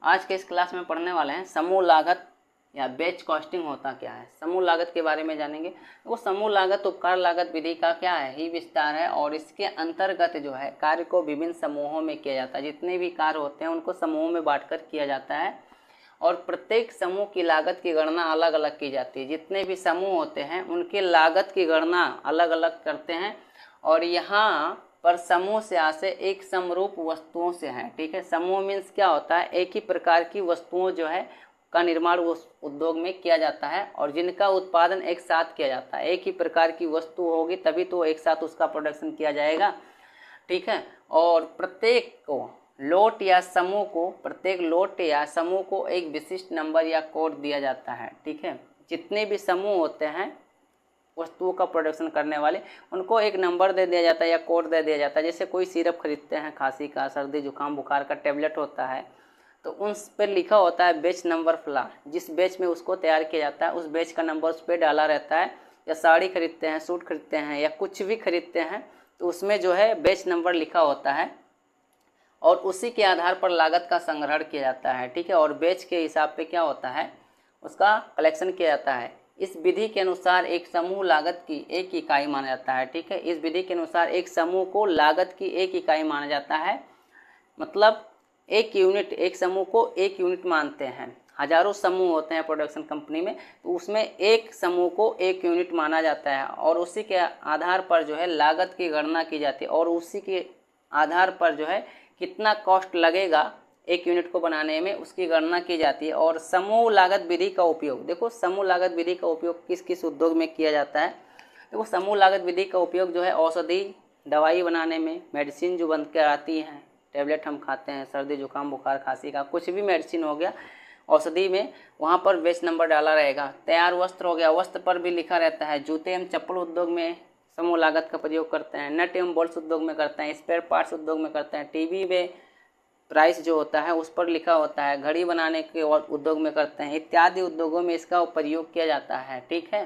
आज के इस क्लास में पढ़ने वाले हैं समूह लागत या बैच कॉस्टिंग होता क्या है। समूह लागत के बारे में जानेंगे। वो समूह लागत उपकार लागत विधि का क्या है ही विस्तार है और इसके अंतर्गत जो है कार्य को विभिन्न समूहों में किया जाता है। जितने भी कार्य होते हैं उनको समूहों में बांटकर किया जाता है और प्रत्येक समूह की लागत की गणना अलग अलग की जाती है। जितने भी समूह होते हैं उनकी लागत की गणना अलग अलग करते हैं और यहाँ पर समूह से आशय एक समरूप वस्तुओं से है। ठीक है, समूह मीन्स क्या होता है, एक ही प्रकार की वस्तुओं जो है का निर्माण उस उद्योग में किया जाता है और जिनका उत्पादन एक साथ किया जाता है। एक ही प्रकार की वस्तु होगी तभी तो एक साथ उसका प्रोडक्शन किया जाएगा। ठीक है, और प्रत्येक लोट या समूह को एक विशिष्ट नंबर या कोड दिया जाता है। ठीक है, जितने भी समूह होते हैं वस्तुओं का प्रोडक्शन करने वाले उनको एक नंबर दे दिया जाता है या कोड दे दिया जाता है। जैसे कोई सिरप खरीदते हैं, खांसी का, सर्दी जुकाम बुखार का टेबलेट होता है तो उन पर लिखा होता है बैच नंबर फला। जिस बैच में उसको तैयार किया जाता है उस बैच का नंबर उस पर डाला रहता है। या साड़ी खरीदते हैं, सूट खरीदते हैं या कुछ भी खरीदते हैं तो उसमें जो है बैच नंबर लिखा होता है और उसी के आधार पर लागत का संग्रहण किया जाता है। ठीक है, और बैच के हिसाब पे क्या होता है उसका कलेक्शन किया जाता है। इस विधि के अनुसार एक समूह लागत की एक इकाई माना जाता है। ठीक है, इस विधि के अनुसार एक समूह को लागत की एक इकाई माना जाता है। मतलब एक यूनिट, एक समूह को एक यूनिट मानते हैं। हजारों समूह होते हैं प्रोडक्शन कंपनी में तो उसमें एक समूह को एक यूनिट माना जाता है और उसी के आधार पर जो है लागत की गणना की जाती है और उसी के आधार पर जो है कितना कॉस्ट लगेगा एक यूनिट को बनाने में उसकी गणना की जाती है। और समूह लागत विधि का उपयोग, देखो समूह लागत विधि का उपयोग किस किस उद्योग में किया जाता है। देखो समूह लागत विधि का उपयोग जो है औषधि दवाई बनाने में, मेडिसिन जो बन कर आती हैं, टेबलेट हम खाते हैं सर्दी जुकाम बुखार खांसी का, कुछ भी मेडिसिन हो गया औषधि में, वहाँ पर बैच नंबर डाला रहेगा। तैयार वस्त्र हो गया, वस्त्र पर भी लिखा रहता है। जूते एवं चप्पल उद्योग में समूह लागत का प्रयोग करते हैं। नट एवं बोल्ट उद्योग में करते हैं। स्पेयर पार्ट्स उद्योग में करते हैं। टीवी में प्राइस जो होता है उस पर लिखा होता है। घड़ी बनाने के उद्योग में करते हैं। इत्यादि उद्योगों में इसका प्रयोग किया जाता है। ठीक है।